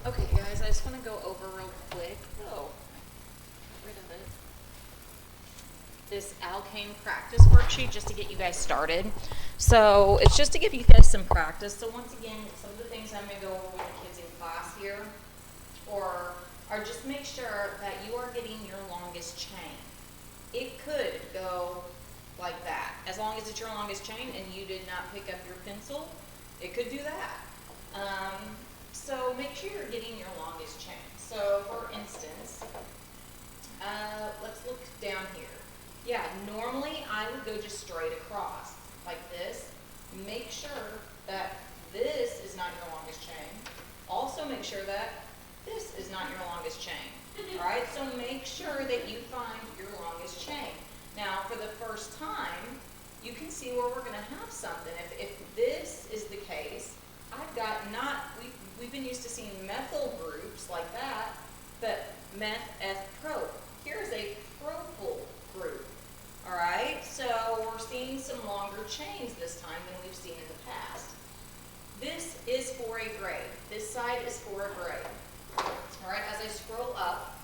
Okay, guys, I just want to go over real quick. Oh, get rid of it. This alkane practice worksheet just to get you guys started. So it's just to give you guys some practice. So once again, some of the things I'm going to go over with the kids in class here are just make sure that you are getting your longest chain. It could go like that. As long as it's your longest chain and you did not pick up your pencil, it could do that. So make sure you're getting your longest chain. So for instance, let's look down here. Yeah, normally I would go just straight across like this. Make sure that this is not your longest chain. Also make sure that this is not your longest chain. All right, so make sure that you find your longest chain. Now for the first time, you can see where we're going to have something. If this is the case, I've got we've been used to seeing methyl groups like that, but meth, eth, pro. Here's a propyl group. All right, so we're seeing some longer chains this time than we've seen in the past. This is for a grade. This side is for a grade. All right, as I scroll up,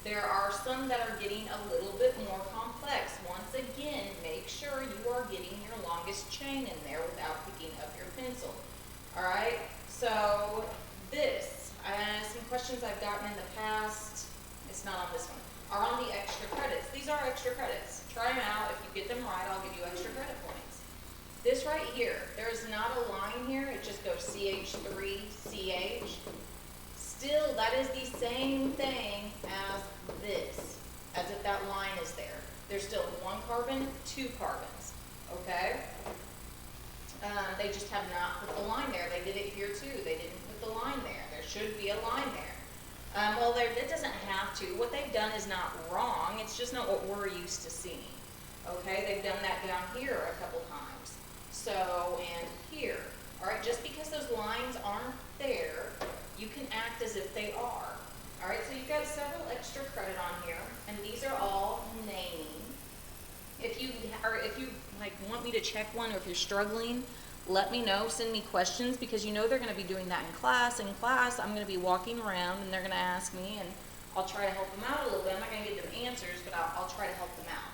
there are some that are getting a little bit more complex. Once again, make sure you are getting your longest chain in there without picking up your pencil. All right, so this, some questions I've gotten in the past, it's not on this one, are on the extra credits. These are extra credits. Try them out. If you get them right, I'll give you extra credit points. This right here, there is not a line here. It just goes CH3, CH. Still, that is the same thing as this, as if that line is there. There's still one carbon, two carbons, okay? They just have not put the line there. They did it here too. They didn't put the line there. There should be a line there. Well, it doesn't have to. What they've done is not wrong. It's just not what we're used to seeing. Okay, they've done that down here a couple times. So, and here. All right, just because those lines aren't there, you can act as if they are. All right, so you've got several extra credit on here, and these are all naming. If you like want me to check one, or if you're struggling, let me know. Send me questions, because you know they're going to be doing that in class. In class, I'm going to be walking around, and they're going to ask me, and I'll try to help them out a little bit. I'm not going to give them answers, but I'll try to help them out.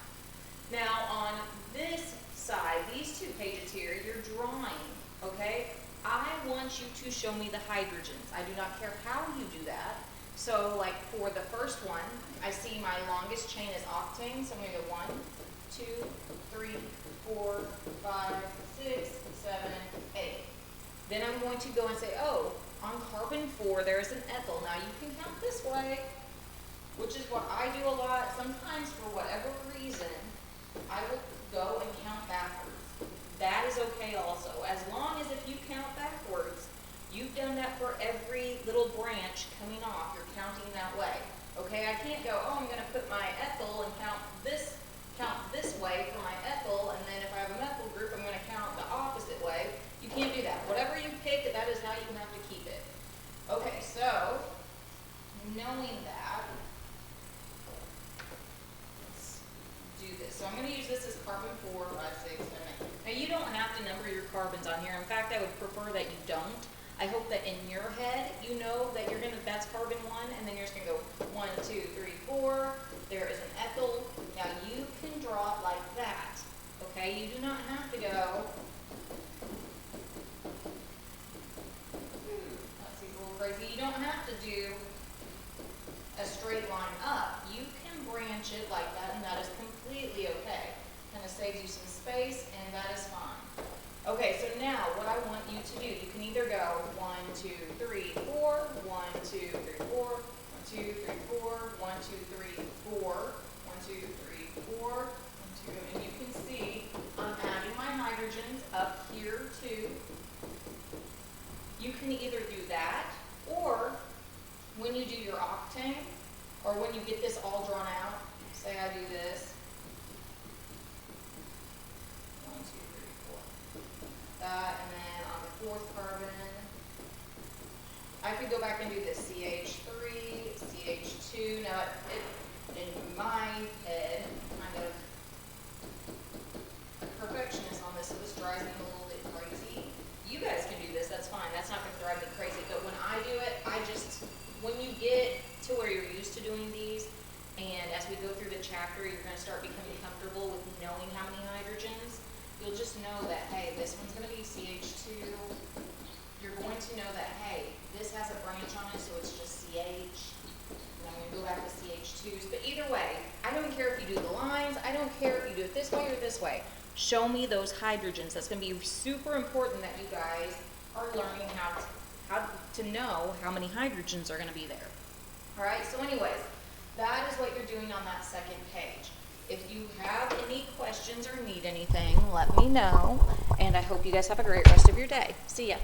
Now, on this side, these two pages here, you're drawing, okay? I want you to show me the hydrogens. I do not care how you do that. So, like for the first one, I see my longest chain is octane, so I'm going to go 1, 2, 3, 4, 5, 6, 7, 8. Then I'm going to go and say, oh, on carbon 4, there's an ethyl. Now you can count this way, which is what I do a lot. Sometimes, for whatever reason, I will go and count backwards. That is okay also. As long as if you count backwards, you've done that for every little branch coming off. You're counting that way. Okay, I can't go, oh, I'm going to put my ethyl and count this way for my ethyl, and then if I have a methyl group, I'm going to count the opposite way. You can't do that. Whatever you pick, that is how you have to keep it. Okay, so knowing that, let's do this. So I'm going to use this as carbon 4, 5, 6, 7, 8. Now you don't have to number your carbons on here. In fact, I would prefer that you don't. I hope that in your head you know that that's carbon 1, and then you're just going to go 1, 2, 3, 4. There is an ethyl. Now you can draw it like that. Okay, you do not have to go. That seems a little crazy. You don't have to do a straight line up. You can branch it like that, and that is completely okay. Kind of saves you some space, and that is fine. Okay, so now what I want you to do, you can either go 1, 2, 3, 4, 1, 2, 3, 4, 1, 2, 3, 4, 1, 2, 3, 4, 1, 2, 3, 4, 1, 2, and you can see I'm adding my hydrogens up here too. You can either do that, or when you do your octane, or when you get this all drawn out, say I do this. 1, 2, 3, 4. That, and then on the fourth carbon, I could go back and do this CH3, CH2. Now, in my head, I'm kind of a perfectionist on this, so this drives me a little bit crazy. You guys can do this, that's fine. That's not going to drive me crazy. But when I do it, I just to where you're used to doing these. And as we go through the chapter, you're going to start becoming comfortable with knowing how many hydrogens. You'll just know that, hey, this one's going to be CH2. You're going to know that, hey, this has a branch on it, so it's just CH. And I'm going to go back to CH2s. But either way, I don't care if you do the lines. I don't care if you do it this way or this way. Show me those hydrogens. That's going to be super important that you guys are learning how to know how many hydrogens are going to be there. All right, so anyways, that is what you're doing on that second page. If you have any questions or need anything, let me know. And I hope you guys have a great rest of your day. See ya.